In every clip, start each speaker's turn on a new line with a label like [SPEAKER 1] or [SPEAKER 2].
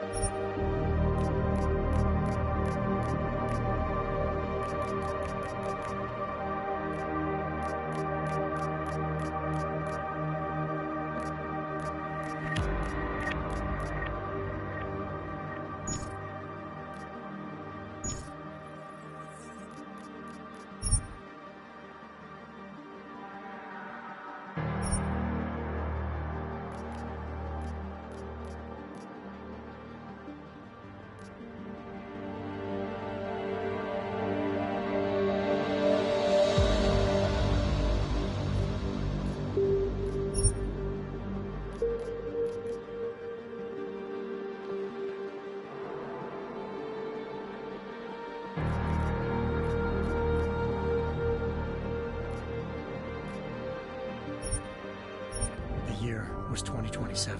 [SPEAKER 1] The year was 2027.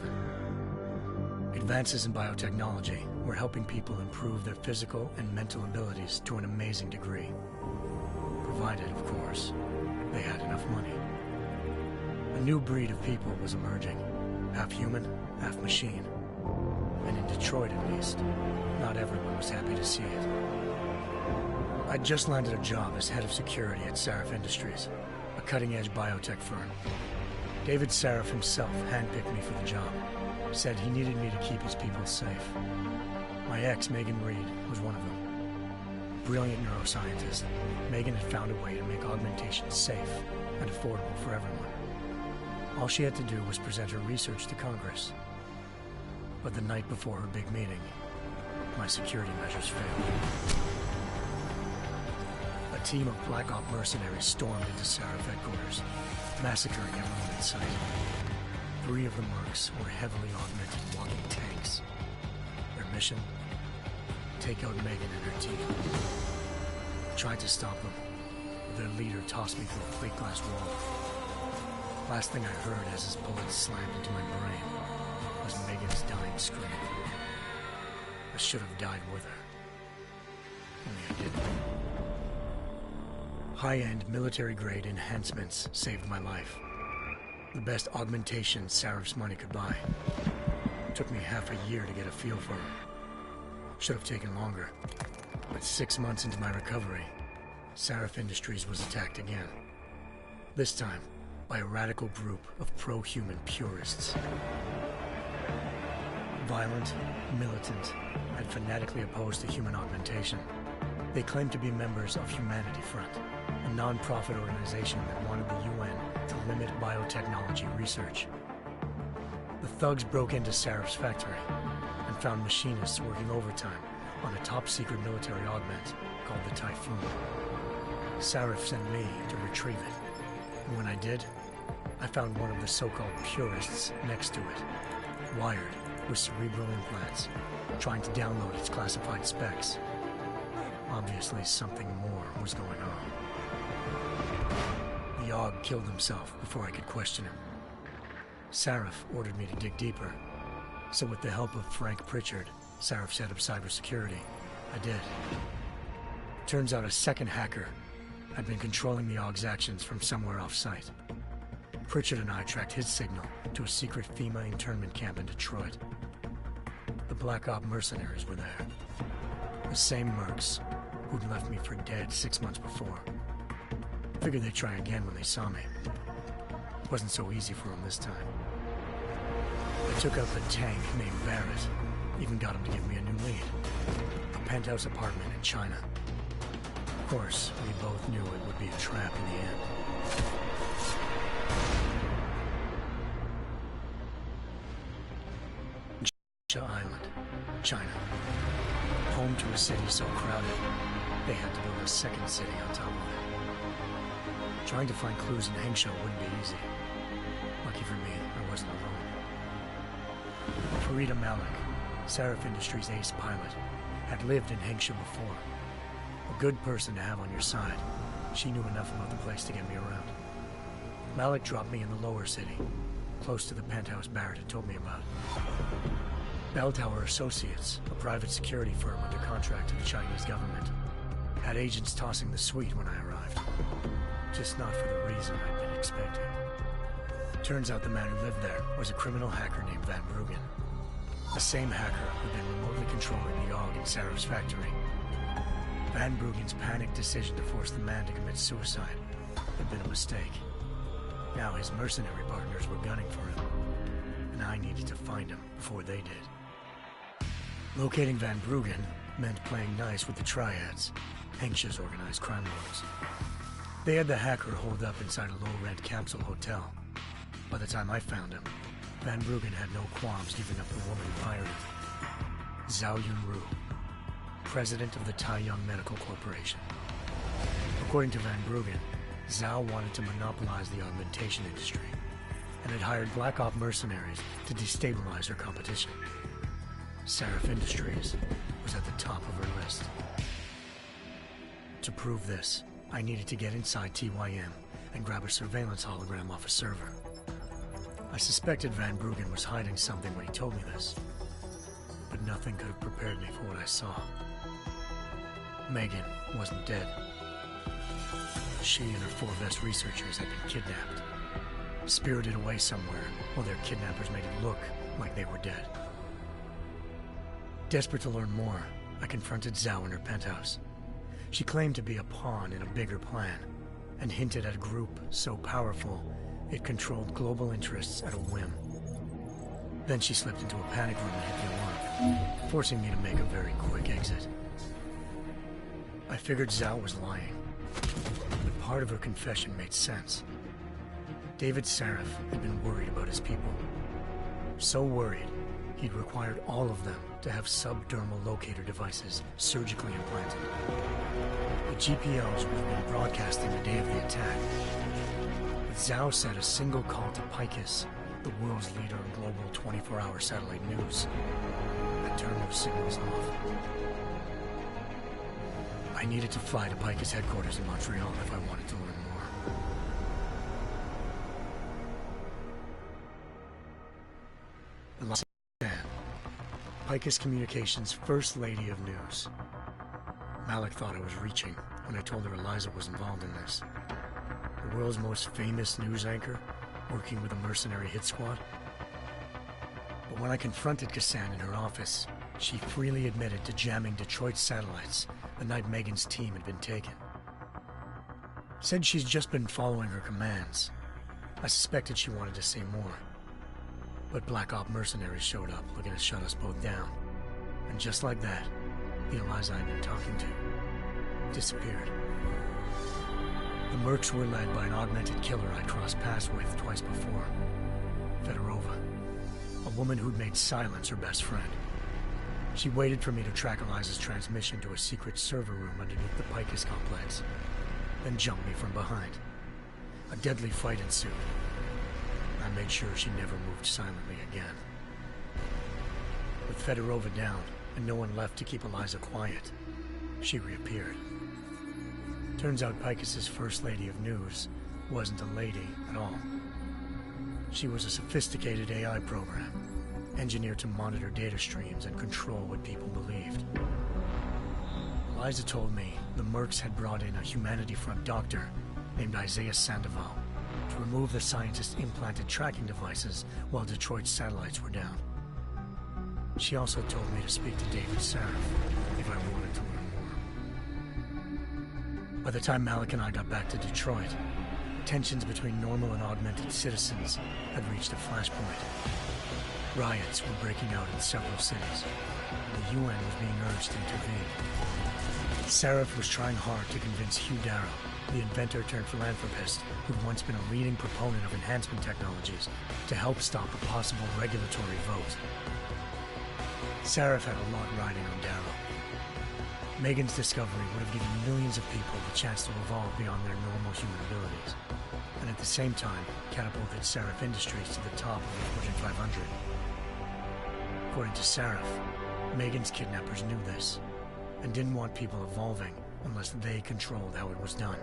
[SPEAKER 1] Advances in biotechnology were helping people improve their physical and mental abilities to an amazing degree. Provided, of course, they had enough money. A new breed of people was emerging, half human, half machine. And in Detroit, at least, not everyone was happy to see it. I'd just landed a job as head of security at Sarif Industries, a cutting-edge biotech firm. David Sarif himself handpicked me for the job, said he needed me to keep his people safe. My ex, Megan Reed, was one of them. Brilliant neuroscientist, Megan had found a way to make augmentation safe and affordable for everyone. All she had to do was present her research to Congress. But the night before her big meeting, my security measures failed. A team of Black Op mercenaries stormed into Sarif headquarters, massacring everyone in sight. 3 of the mercs were heavily augmented walking tanks. Their mission? Take out Megan and her team. I tried to stop them, but their leader tossed me through a plate glass wall. Last thing I heard as his bullets slammed into my brain was Megan's dying scream. I should have died with her. Only I didn't. High-end military-grade enhancements saved my life. The best augmentation Sarif's money could buy. It took me half a year to get a feel for them. Should have taken longer. But 6 months into my recovery, Sarif Industries was attacked again. This time, by a radical group of pro-human purists. Violent, militant, and fanatically opposed to human augmentation. They claimed to be members of Humanity Front, a non-profit organization that wanted the UN to limit biotechnology research. The thugs broke into Sarif's factory and found machinists working overtime on a top-secret military augment called the Typhoon. Sarif sent me to retrieve it, and when I did, I found one of the so-called purists next to it, wired with cerebral implants, trying to download its classified specs. Obviously, something more was going on. The AUG killed himself before I could question him. Sarif ordered me to dig deeper, so with the help of Frank Pritchard, Sarif's head of cybersecurity, I did. Turns out a second hacker had been controlling the AUG's actions from somewhere off-site. Pritchard and I tracked his signal to a secret FEMA internment camp in Detroit. The Black Op mercenaries were there. The same mercs who'd left me for dead 6 months before. Figured they'd try again when they saw me. Wasn't so easy for them this time. I took out the tank named Barrett, even got him to give me a new lead. A penthouse apartment in China. Of course, we both knew it would be a trap in the end. Island, China. Home to a city so crowded, they had to build a second city on top of it. Trying to find clues in Hangzhou wouldn't be easy. Lucky for me, I wasn't alone. Farida Malik, Sarif Industries' ace pilot, had lived in Hangzhou before. A good person to have on your side. She knew enough about the place to get me around. Malik dropped me in the lower city, close to the penthouse Barrett had told me about. Bell Tower Associates, a private security firm under contract to the Chinese government, had agents tossing the suite when I arrived. Just not for the reason I'd been expecting. Turns out the man who lived there was a criminal hacker named Van Bruggen. The same hacker who'd been remotely controlling the AUG in Sarah's factory. Van Bruggen's panicked decision to force the man to commit suicide had been a mistake. Now his mercenary partners were gunning for him, and I needed to find him before they did. Locating Van Bruggen meant playing nice with the Triads, Hengsha's organized crime lords. They had the hacker holed up inside a low-rent capsule hotel. By the time I found him, Van Bruggen had no qualms giving up the woman who hired him. Zhao Yunru, president of the Taiyang Medical Corporation. According to Van Bruggen, Zhao wanted to monopolize the augmentation industry and had hired Black Ops mercenaries to destabilize her competition. Sarif Industries was at the top of her list. To prove this, I needed to get inside TYM and grab a surveillance hologram off a server. I suspected Van Bruggen was hiding something when he told me this, but nothing could have prepared me for what I saw. Megan wasn't dead. She and her 4 best researchers had been kidnapped, spirited away somewhere while their kidnappers made it look like they were dead. Desperate to learn more, I confronted Zhao in her penthouse. She claimed to be a pawn in a bigger plan, and hinted at a group so powerful it controlled global interests at a whim. Then she slipped into a panic room and hit the alarm, forcing me to make a very quick exit. I figured Zhao was lying, but part of her confession made sense. David Sarif had been worried about his people. So worried, he'd required all of them to have subdermal locator devices surgically implanted. The GPOs would have been broadcasting the day of the attack. But Zhao said a single call to Picus, the world's leader in global 24-hour satellite news, had turned those signals off. I needed to fly to Picus headquarters in Montreal if I wanted to learn more. Eliza Chan, Picus Communications' First Lady of News. Malik thought I was reaching when I told her Eliza was involved in this. The world's most famous news anchor, working with a mercenary hit squad. But when I confronted Kassan in her office, she freely admitted to jamming Detroit's satellites the night Megan's team had been taken. Said she's just been following her commands. I suspected she wanted to say more. But Black Ops mercenaries showed up looking to shut us both down. And just like that, the Eliza I'd been talking to disappeared. The mercs were led by an augmented killer I'd crossed paths with twice before. Fedorova, a woman who'd made silence her best friend. She waited for me to track Eliza's transmission to a secret server room underneath the Picus complex, then jumped me from behind. A deadly fight ensued. I made sure she never moved silently again. With Fedorova down and no one left to keep Eliza quiet, she reappeared. Turns out Picus's First Lady of News wasn't a lady at all. She was a sophisticated AI program, engineered to monitor data streams and control what people believed. Eliza told me the mercs had brought in a Humanity Front doctor named Isaiah Sandoval to remove the scientist's implanted tracking devices while Detroit's satellites were down. She also told me to speak to David Sarif if I wanted to learn more. By the time Malik and I got back to Detroit, tensions between normal and augmented citizens had reached a flashpoint. Riots were breaking out in several cities, and the UN was being urged to intervene. Sarif was trying hard to convince Hugh Darrow, the inventor turned philanthropist who'd once been a leading proponent of enhancement technologies, to help stop a possible regulatory vote. Sarif had a lot riding on Darrow. Megan's discovery would have given millions of people the chance to evolve beyond their normal human abilities, and at the same time catapulted Sarif Industries to the top of the Fortune 500. According to Sarif, Megan's kidnappers knew this, and didn't want people evolving unless they controlled how it was done.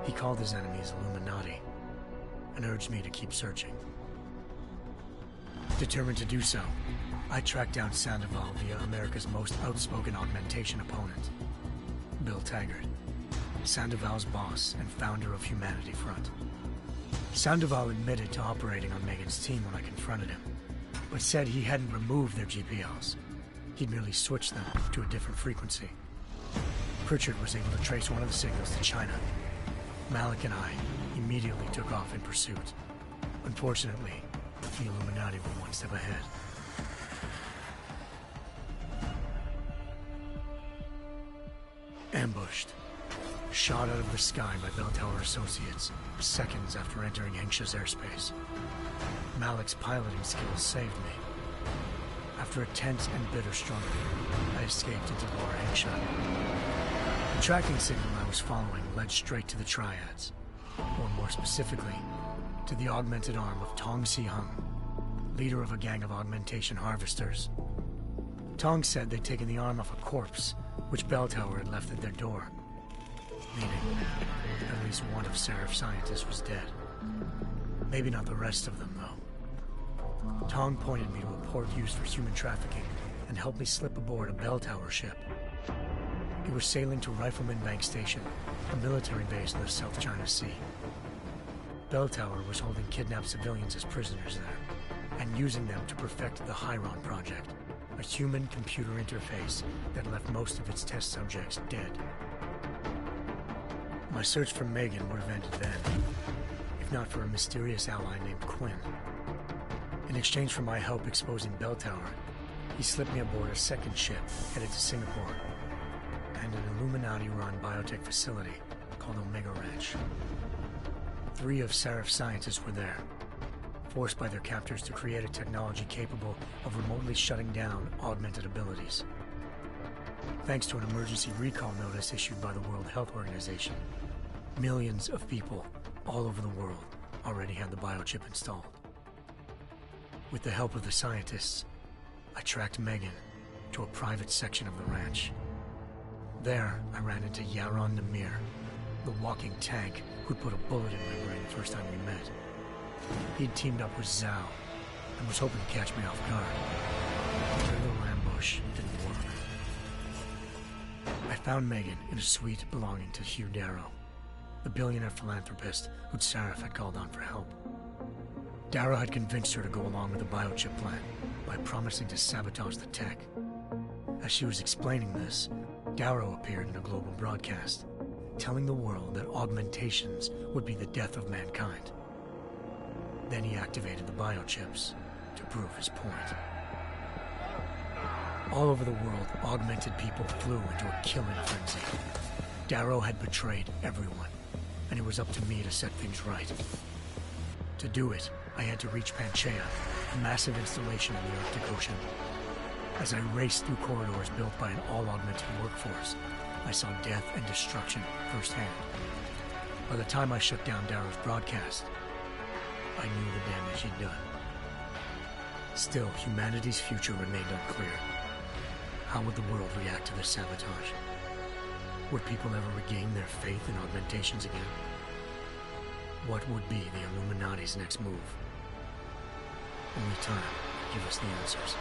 [SPEAKER 1] He called his enemies Illuminati, and urged me to keep searching. Determined to do so, I tracked down Sandoval via America's most outspoken augmentation opponent, Bill Taggart, Sandoval's boss and founder of Humanity Front. Sandoval admitted to operating on Megan's team when I confronted him, but said he hadn't removed their GPLs. He'd merely switched them to a different frequency. Pritchard was able to trace one of the signals to China. Malik and I immediately took off in pursuit. Unfortunately, the Illuminati were one step ahead. Ambushed. Shot out of the sky by Bell Tower Associates, seconds after entering Hengsha's airspace. Malik's piloting skills saved me. After a tense and bitter struggle, I escaped into Lower Hengsha. The tracking signal I was following led straight to the Triads, or more specifically, to the augmented arm of Tong Si-hung, leader of a gang of augmentation harvesters. Tong said they'd taken the arm off a corpse, which Bell Tower had left at their door, meaning at least one of Seraph's scientists was dead. Maybe not the rest of them, though. Tong pointed me to a port used for human trafficking and helped me slip aboard a Bell Tower ship. It was sailing to Rifleman Bank Station, a military base in the South China Sea. Bell Tower was holding kidnapped civilians as prisoners there, and using them to perfect the Chiron Project, a human-computer interface that left most of its test subjects dead. My search for Megan would have ended then, if not for a mysterious ally named Quinn. In exchange for my help exposing Bell Tower, he slipped me aboard a second ship headed to Singapore, and an Illuminati-run biotech facility called Omega Ranch. 3 of Seraph's scientists were there, forced by their captors to create a technology capable of remotely shutting down augmented abilities. Thanks to an emergency recall notice issued by the World Health Organization, millions of people all over the world already had the biochip installed. With the help of the scientists, I tracked Megan to a private section of the ranch. There, I ran into Yaron Namir, the walking tank who'd put a bullet in my brain the first time we met. He'd teamed up with Zhao and was hoping to catch me off guard. Their little ambush didn't work. I found Megan in a suite belonging to Hugh Darrow, the billionaire philanthropist who'd Seraph had called on for help. Darrow had convinced her to go along with the biochip plan by promising to sabotage the tech. As she was explaining this, Darrow appeared in a global broadcast, telling the world that augmentations would be the death of mankind. Then he activated the biochips to prove his point. All over the world, augmented people flew into a killing frenzy. Darrow had betrayed everyone, and it was up to me to set things right. To do it, I had to reach Panchaea, a massive installation in the Arctic Ocean. As I raced through corridors built by an all-augmented workforce, I saw death and destruction firsthand. By the time I shut down Darrow's broadcast, I knew the damage he'd done. Still, humanity's future remained unclear. How would the world react to this sabotage? Would people ever regain their faith in augmentations again? What would be the Illuminati's next move? Only time could give us the answers.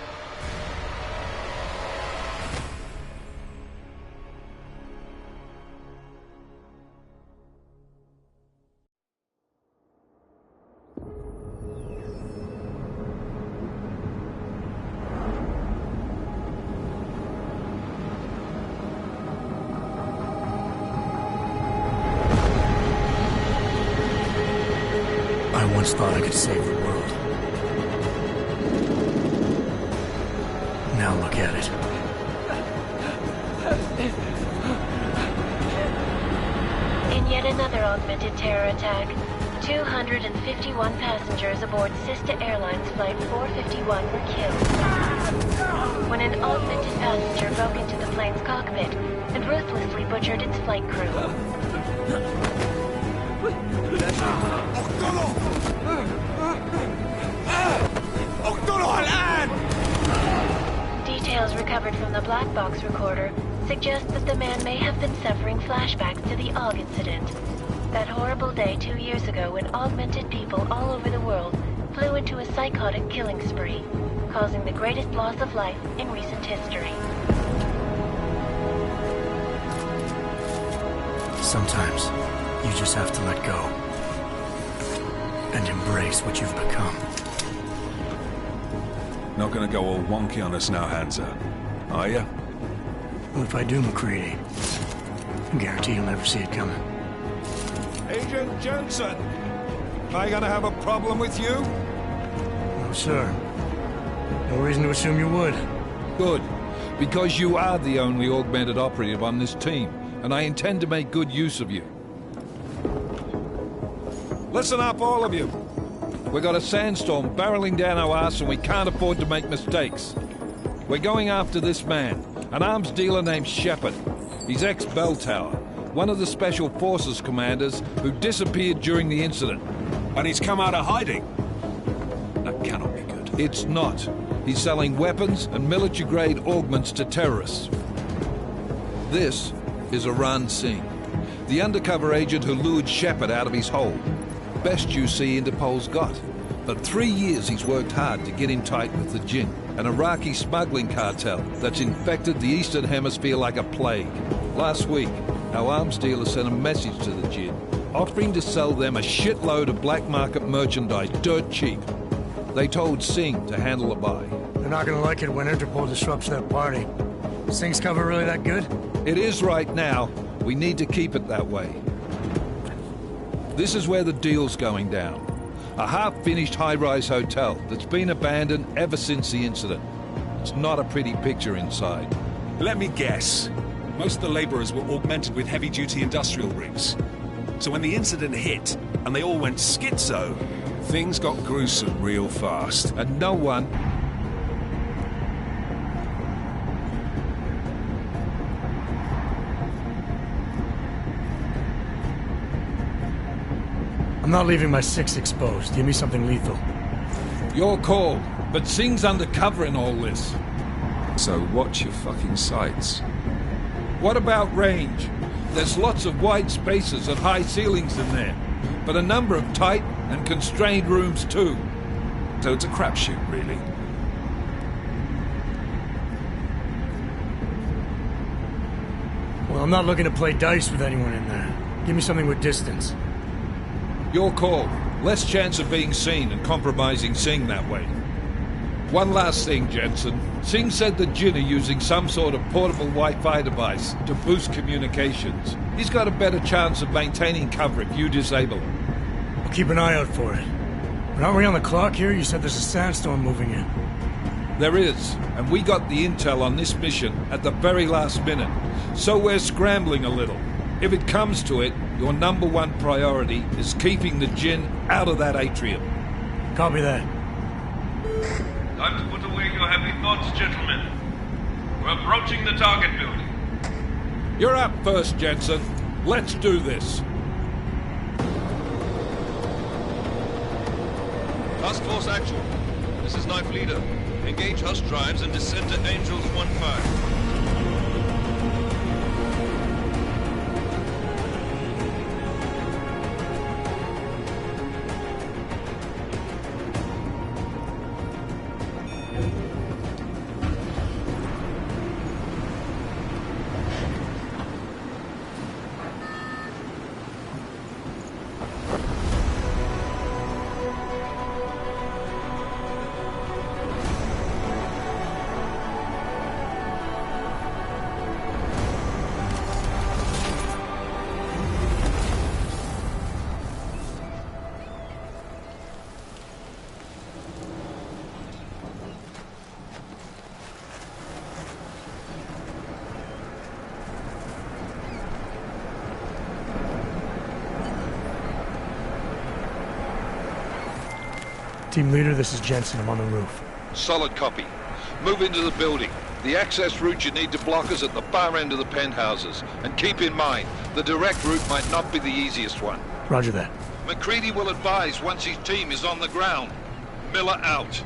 [SPEAKER 1] I once thought I could save the world. Now look at it.
[SPEAKER 2] In yet another augmented terror attack, 251 passengers aboard Sista Airlines Flight 451 were killed when an augmented passenger broke into the plane's cockpit and ruthlessly butchered its flight crew. Details recovered from the black box recorder suggest that the man may have been suffering flashbacks to the AUG incident. That horrible day 2 years ago when augmented people all over the world flew into a psychotic killing spree, causing the greatest loss of life in recent history.
[SPEAKER 1] Sometimes, you just have to let go and embrace what you've become.
[SPEAKER 3] Not gonna go all wonky on us now, Hansa, are ya?
[SPEAKER 1] Well, if I do, MacReady, I guarantee you'll never see it coming.
[SPEAKER 3] Agent Jensen! Am I gonna have a problem with you?
[SPEAKER 1] No, sir. No reason to assume you would.
[SPEAKER 4] Good. Because you are the only augmented operative on this team, and I intend to make good use of you.
[SPEAKER 3] Listen up, all of you.
[SPEAKER 4] We got a sandstorm barreling down our arse and we can't afford to make mistakes. We're going after this man, an arms dealer named Shepard. He's ex-Bell Tower, one of the Special Forces commanders who disappeared during the incident.
[SPEAKER 3] And he's come out of hiding. That cannot be good.
[SPEAKER 4] It's not. He's selling weapons and military-grade augments to terrorists. This is Aran Singh, the undercover agent who lured Shepard out of his hole. Best you see Interpol's got. For 3 years he's worked hard to get in tight with the Jinn, an Iraqi smuggling cartel that's infected the Eastern Hemisphere like a plague. Last week, our arms dealer sent a message to the Jinn, offering to sell them a shitload of black market merchandise dirt cheap. They told Singh to handle the buy.
[SPEAKER 1] They're not gonna like it when Interpol disrupts their party. Singh's cover really that good?
[SPEAKER 4] It is right now. We need to keep it that way. This is where the deal's going down. A half-finished high-rise hotel that's been abandoned ever since the incident. It's not a pretty picture inside.
[SPEAKER 3] Let me guess. Most of the laborers were augmented with heavy-duty industrial rigs. So when the incident hit, and they all went schizo, things got gruesome real fast.
[SPEAKER 4] And no one...
[SPEAKER 1] I'm not leaving my six exposed. Give me something lethal.
[SPEAKER 4] Your call, but Singh's undercover in all this.
[SPEAKER 3] So watch your fucking sights.
[SPEAKER 4] What about range? There's lots of wide spaces and high ceilings in there, but a number of tight and constrained rooms too.
[SPEAKER 3] So it's a crapshoot, really.
[SPEAKER 1] Well, I'm not looking to play dice with anyone in there. Give me something with distance.
[SPEAKER 4] Your call. Less chance of being seen and compromising Singh that way. One last thing, Jensen. Singh said the Jinn are using some sort of portable Wi-Fi device to boost communications. He's got a better chance of maintaining cover if you disable him.
[SPEAKER 1] I'll keep an eye out for it. But aren't we on the clock here? You said there's a sandstorm moving in.
[SPEAKER 4] There is, and we got the intel on this mission at the very last minute. So we're scrambling a little. If it comes to it, your number one priority is keeping the Jinn out of that atrium.
[SPEAKER 1] Copy that.
[SPEAKER 5] Time to put away your heavy thoughts, gentlemen. We're approaching the target building.
[SPEAKER 4] You're up first, Jensen. Let's do this.
[SPEAKER 5] Task Force action. This is Knife Leader. Engage Hush drives and descend to Angels 1-5.
[SPEAKER 1] Team leader, this is Jensen. I'm on the roof.
[SPEAKER 4] Solid copy. Move into the building. The access route you need to block is at the far end of the penthouses. And keep in mind, the direct route might not be the easiest one.
[SPEAKER 1] Roger that.
[SPEAKER 4] MacReady will advise once his team is on the ground. Miller out.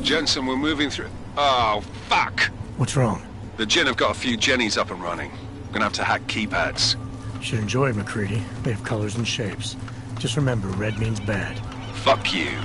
[SPEAKER 3] Jensen, we're moving through... Oh, fuck!
[SPEAKER 1] What's wrong?
[SPEAKER 3] The Jinn have got a few Jennies up and running. Gonna have to hack keypads.
[SPEAKER 1] Should enjoy it, McCready. They have colors and shapes. Just remember, red means bad.
[SPEAKER 3] Fuck you.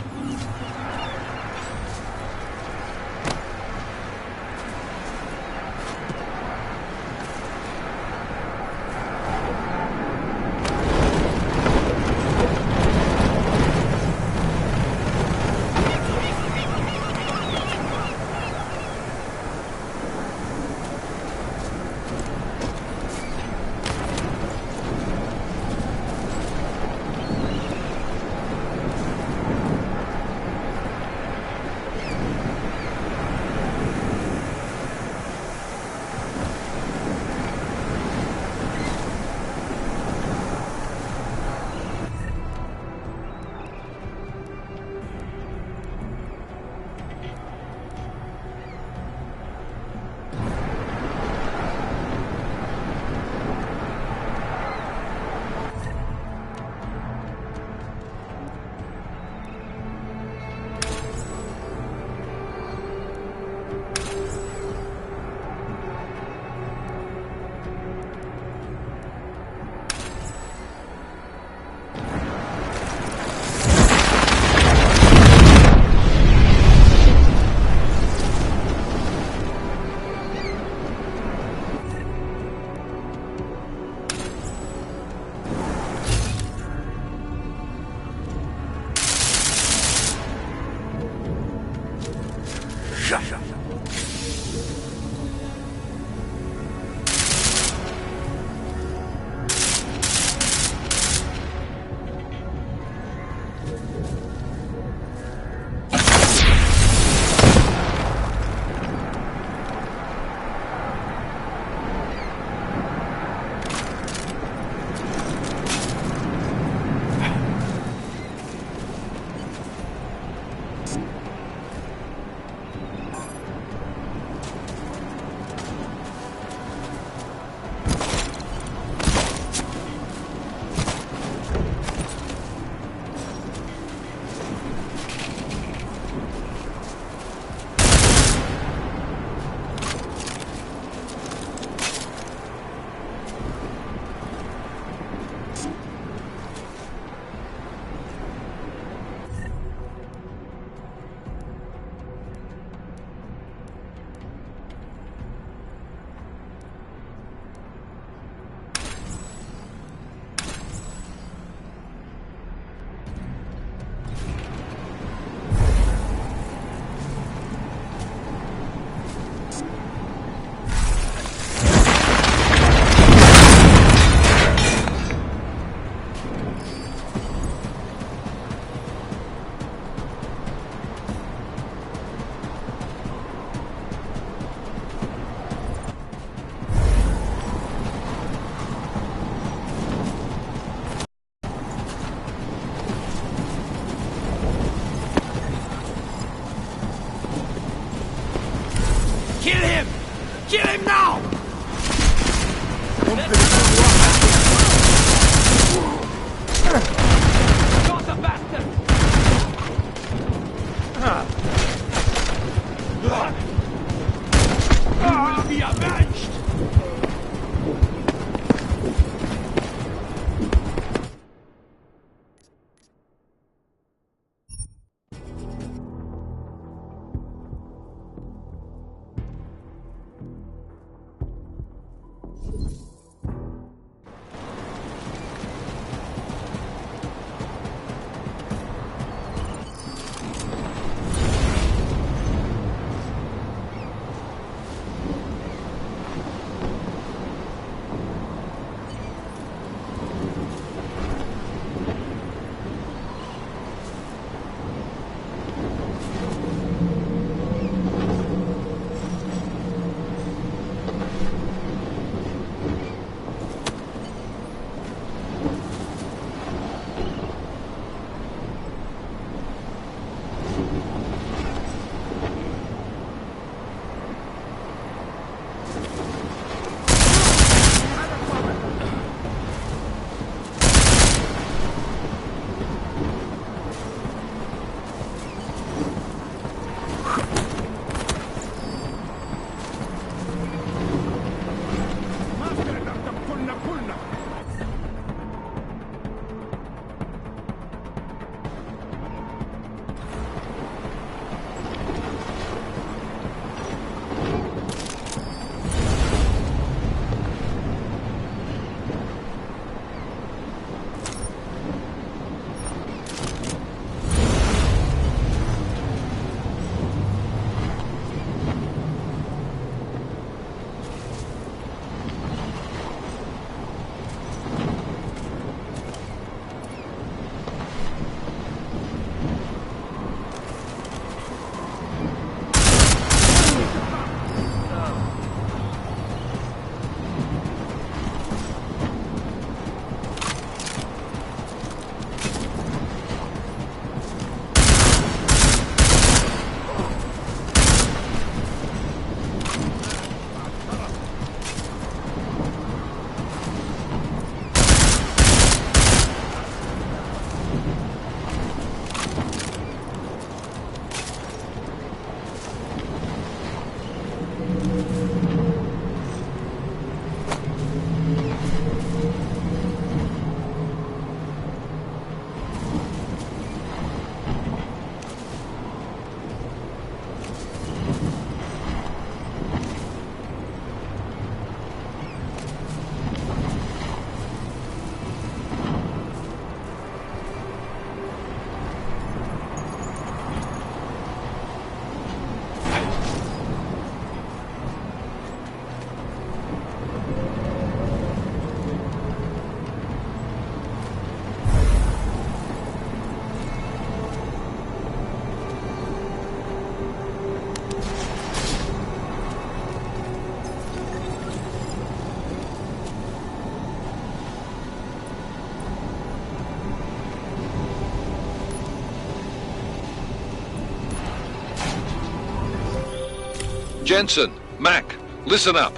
[SPEAKER 4] Jensen, Mac, listen up.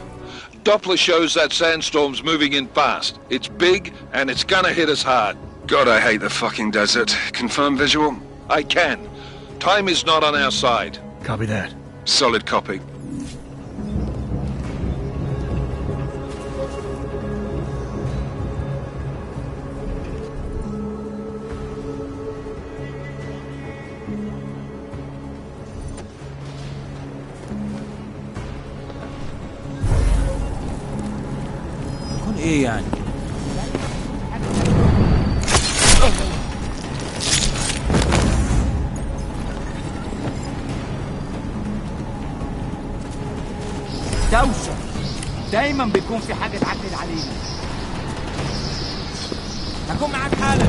[SPEAKER 4] Doppler shows that sandstorm's moving in fast. It's big, and it's gonna hit us hard.
[SPEAKER 3] God, I hate the fucking desert. Confirm visual?
[SPEAKER 4] I can. Time is not on our side.
[SPEAKER 1] Copy that.
[SPEAKER 3] Solid copy.
[SPEAKER 6] يكون ايه يعني؟
[SPEAKER 7] دوشة دايما بيكون في حاجة تعدل علينا. هكون معاك حالا.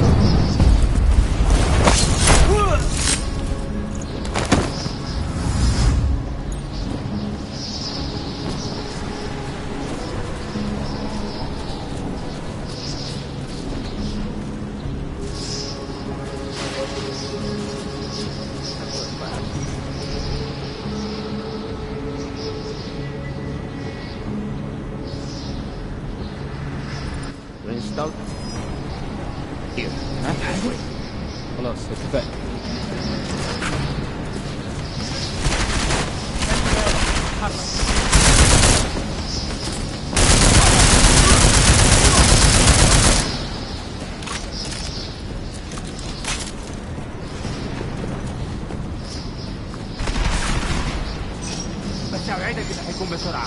[SPEAKER 6] ريستارت هير. خلاص اتفقنا.
[SPEAKER 7] بس اوعدك انه هيكون بسرعة.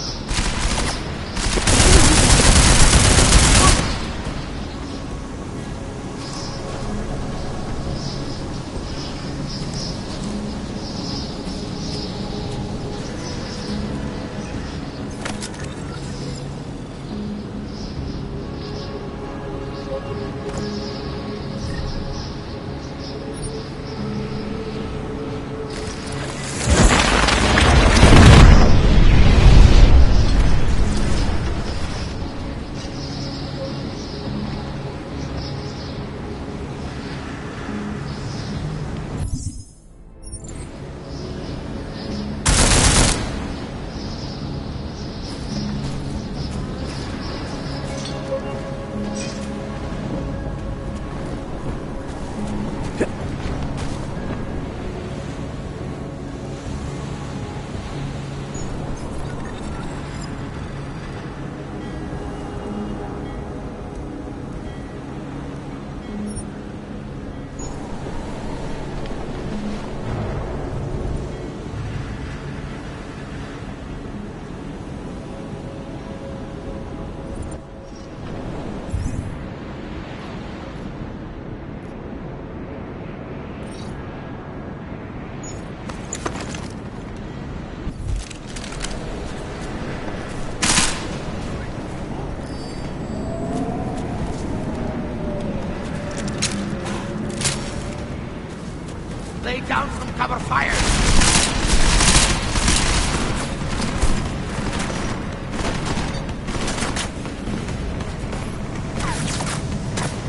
[SPEAKER 7] Lay down some cover fire!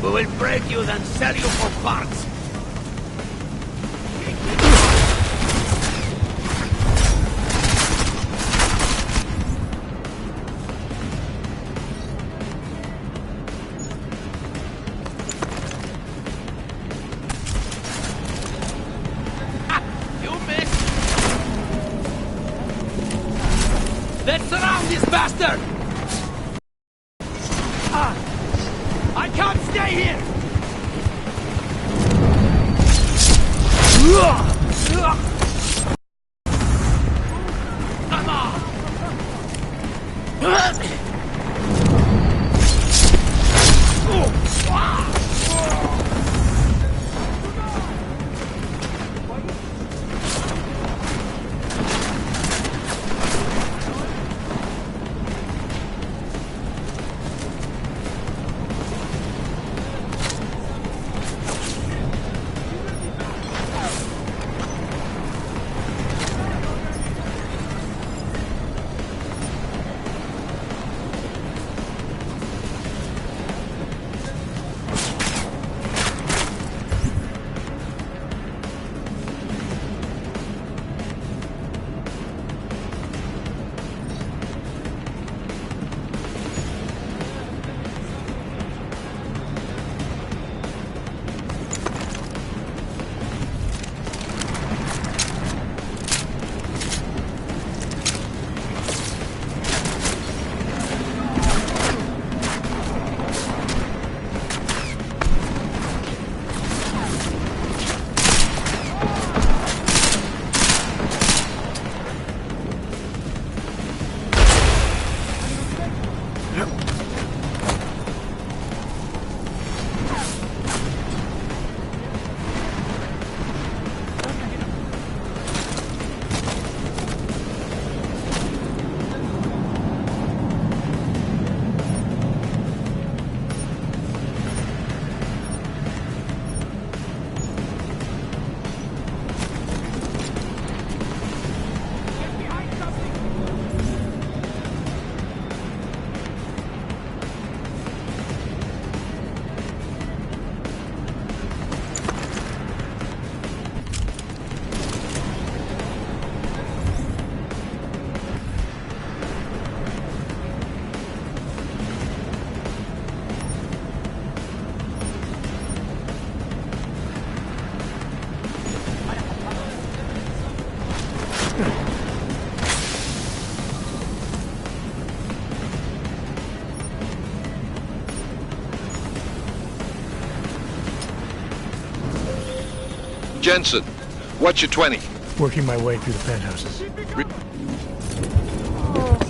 [SPEAKER 7] We will break you, then sell you for parts! Let's surround this bastard! I can't stay here! Come on!
[SPEAKER 4] Jensen, what's your 20?
[SPEAKER 1] Working my way through the penthouses.
[SPEAKER 8] Oh.